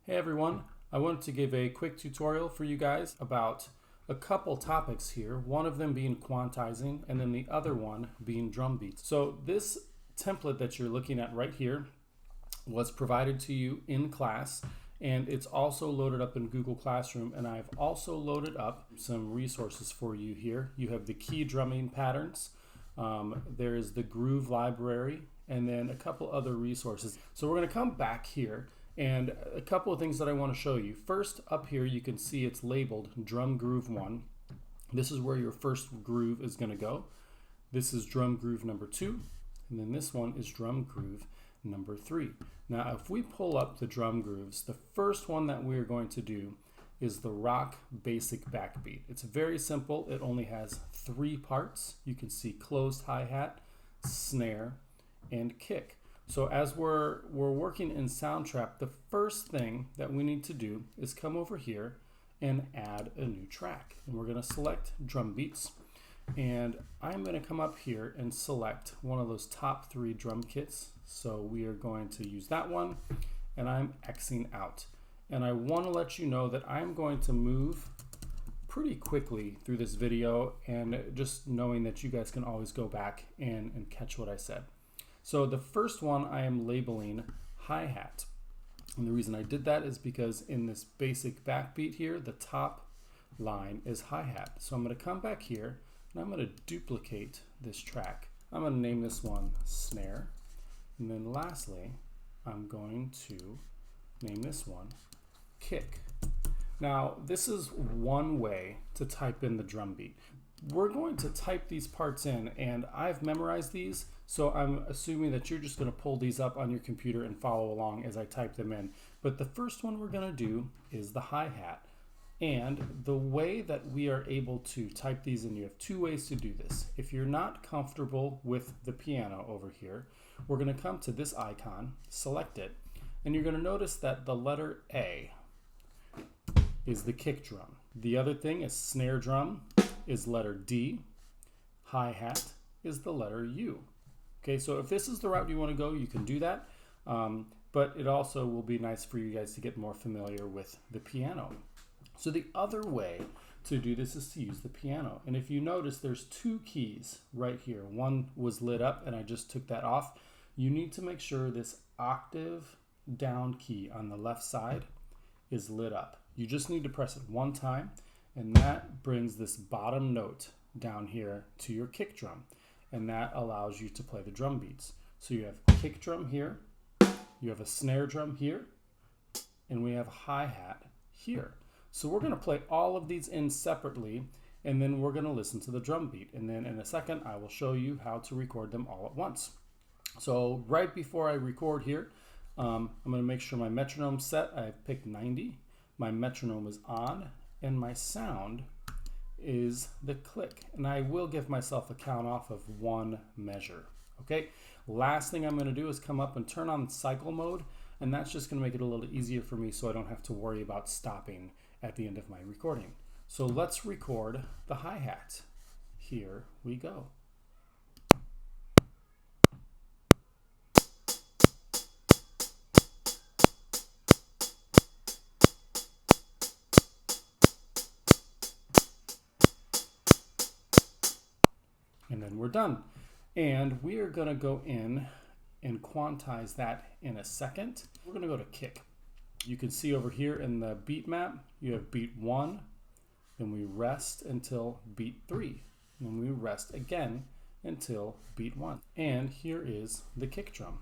Hey everyone, I wanted to give a quick tutorial for you guys about a couple topics here, one of them being quantizing and then the other one being drum beats. So this template that you're looking at right here was provided to you in class, and it's also loaded up in Google Classroom, and I've also loaded up some resources for you here. You have the key drumming patterns, there is the groove library, and then a couple other resources. So we're going to come back here and a couple of things that I want to show you. First, up here you can see it's labeled Drum Groove 1. This is where your first groove is going to go. This is Drum Groove number 2, and then this one is Drum Groove number 3. Now if we pull up the drum grooves, the first one that we're going to do is the rock basic backbeat. It's very simple. It only has 3 parts. You can see closed hi-hat, snare, and kick. So as we're working in Soundtrap, the first thing that we need to do is come over here and add a new track. And we're going to select drum beats. And I'm going to come up here and select one of those top 3 drum kits. So we are going to use that one, and I'm Xing out. And I want to let you know that I'm going to move pretty quickly through this video, and just knowing that you guys can always go back and catch what I said. So the first one I am labeling hi-hat. And the reason I did that is because in this basic backbeat here, the top line is hi-hat. So I'm going to come back here and I'm going to duplicate this track. I'm going to name this one snare. And then lastly, I'm going to name this one kick. Now, this is one way to type in the drum beat. We're going to type these parts in, and I've memorized these, so I'm assuming that you're just going to pull these up on your computer and follow along as I type them in. But the first one we're going to do is the hi-hat. And the way that we are able to type these in, you have 2 ways to do this. If you're not comfortable with the piano over here, we're going to come to this icon, select it, and you're going to notice that the letter A is the kick drum. The other thing is snare drum is letter D, hi-hat is the letter U. Okay, so if this is the route you want to go, you can do that, but it also will be nice for you guys to get more familiar with the piano. So the other way to do this is to use the piano, and if you notice, there's 2 keys right here. One was lit up and I just took that off. You need to make sure this octave down key on the left side is lit up. You just need to press it 1 time, and that brings this bottom note down here to your kick drum, and that allows you to play the drum beats. So you have kick drum here, you have a snare drum here, and we have hi-hat here. So we're going to play all of these in separately, and then we're going to listen to the drum beat, and then in a second I will show you how to record them all at once. So right before I record here, I'm going to make sure my metronome's set. I've picked 90. My metronome is on, and my sound is the click. And I will give myself a count off of 1 measure. Okay, last thing I'm going to do is come up and turn on cycle mode, and that's just going to make it a little easier for me so I don't have to worry about stopping at the end of my recording. So let's record the hi-hat. Here we go. And then we're done. And we are going to go in and quantize that in a second. We're going to go to kick. You can see over here in the beat map, you have beat 1, then we rest until beat 3, and then we rest again until beat 1. And here is the kick drum.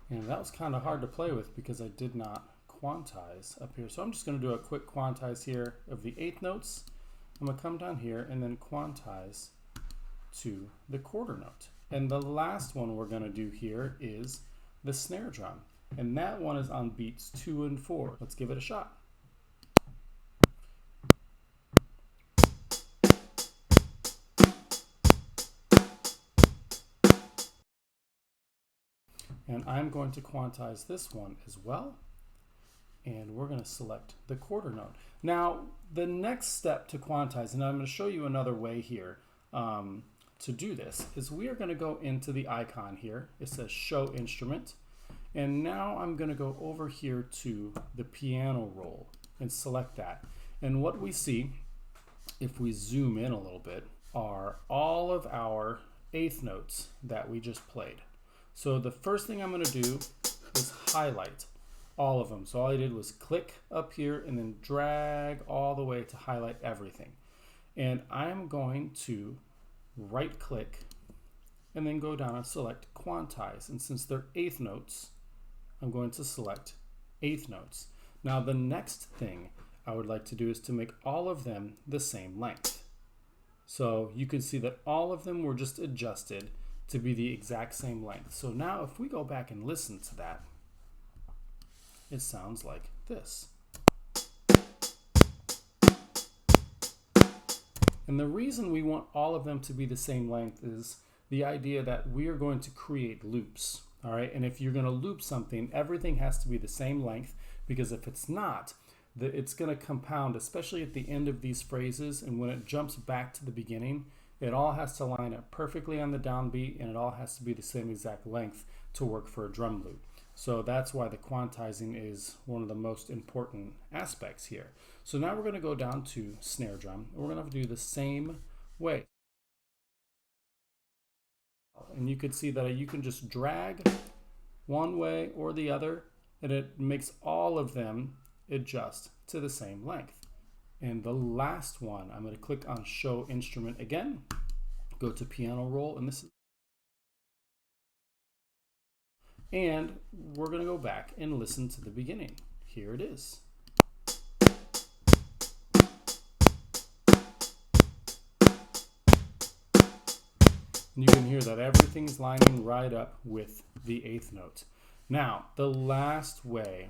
And that was kind of hard to play with because I did not quantize up here. So I'm just going to do a quick quantize here of the 8th notes. I'm going to come down here and then quantize to the quarter note. And the last one we're going to do here is the snare drum. And that one is on beats 2 and 4. Let's give it a shot. And I'm going to quantize this one as well. and we're going to select the quarter note. Now, the next step to quantize, and I'm going to show you another way here to do this, is we are going to go into the icon here. It says Show Instrument. And now I'm going to go over here to the piano roll and select that. And what we see, if we zoom in a little bit, are all of our eighth notes that we just played. So the first thing I'm going to do is highlight all of them. So all I did was click up here and then drag all the way to highlight everything. And I'm going to right click and then go down and select Quantize. And since they're eighth notes, I'm going to select eighth notes. Now the next thing I would like to do is to make all of them the same length. So you can see that all of them were just adjusted to be the exact same length. So now if we go back and listen to that, it sounds like this. And the reason we want all of them to be the same length is the idea that we are going to create loops. All right, and if you're going to loop something, everything has to be the same length, because if it's not, it's going to compound, especially at the end of these phrases, and when it jumps back to the beginning, it all has to line up perfectly on the downbeat, and it all has to be the same exact length to work for a drum loop. So that's why the quantizing is one of the most important aspects here. So now we're going to go down to snare drum, and we're going to do the same way. And you can see that you can just drag one way or the other, and it makes all of them adjust to the same length. And the last one, I'm going to click on Show Instrument again, go to piano roll, and we're going to go back and listen to the beginning. Here it is. And you can hear that everything's lining right up with the eighth note. Now, the last way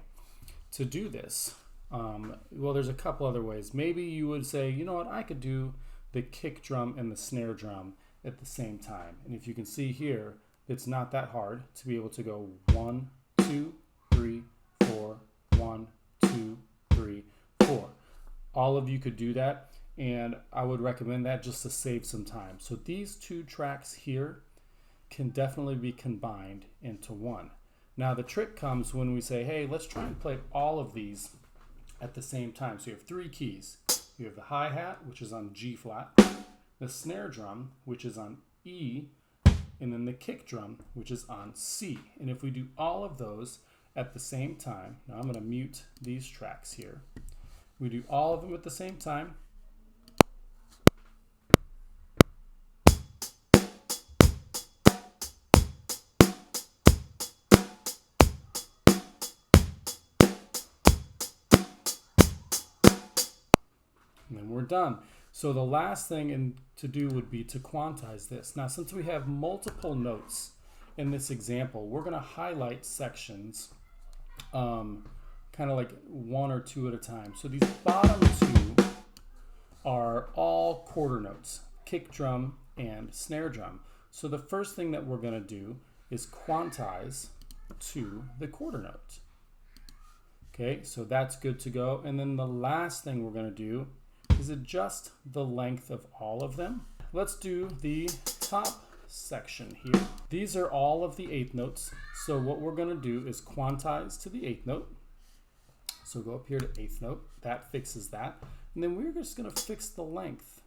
to do this, well, there's a couple other ways. Maybe you would say, you know what, I could do the kick drum and the snare drum at the same time. And if you can see here, it's not that hard to be able to go 1, 2, 3, 4, 1, 2, 3, 4. All of you could do that, and I would recommend that just to save some time. So these two tracks here can definitely be combined into one. Now the trick comes when we say, hey, let's try and play all of these at the same time. So you have three keys. You have the hi-hat, which is on G flat, the snare drum, which is on E, and then the kick drum, which is on C. And if we do all of those at the same time, now I'm going to mute these tracks here. We do all of them at the same time. And then we're done. So the last thing to do would be to quantize this. Now, since we have multiple notes in this example, we're going to highlight sections kind of like one or two at a time. So these bottom two are all quarter notes, kick drum and snare drum. So the first thing that we're going to do is quantize to the quarter note. Okay, so that's good to go. And then the last thing we're going to do is adjust the length of all of them. Let's do the top section here. These are all of the eighth notes. So what we're going to do is quantize to the eighth note. So go up here to eighth note. That fixes that. And then we're just going to fix the length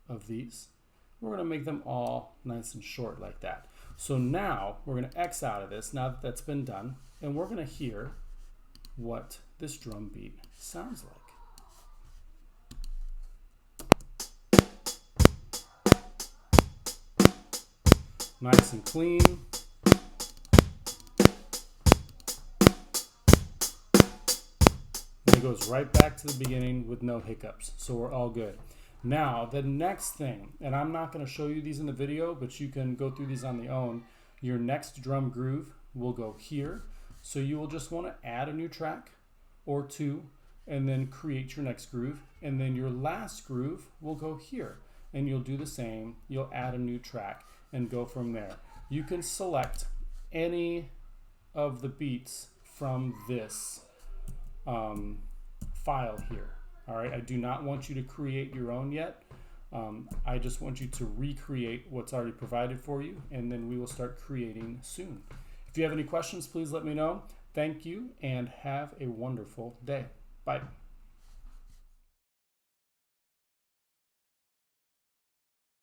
of these. We're going to make them all nice and short like that. So now we're going to X out of this now that that's been done. And we're going to hear what this drum beat sounds like. Nice and clean. And it goes right back to the beginning with no hiccups. So we're all good. Now, the next thing, and I'm not going to show you these in the video, but you can go through these on the own. Your next drum groove will go here. So you will just want to add a new track or two and then create your next groove. And then your last groove will go here. And you'll do the same. You'll add a new track and go from there. You can select any of the beats from this file here. All right, I do not want you to create your own yet. I just want you to recreate what's already provided for you, and then we will start creating soon. If you have any questions, please let me know. Thank you, and have a wonderful day. Bye.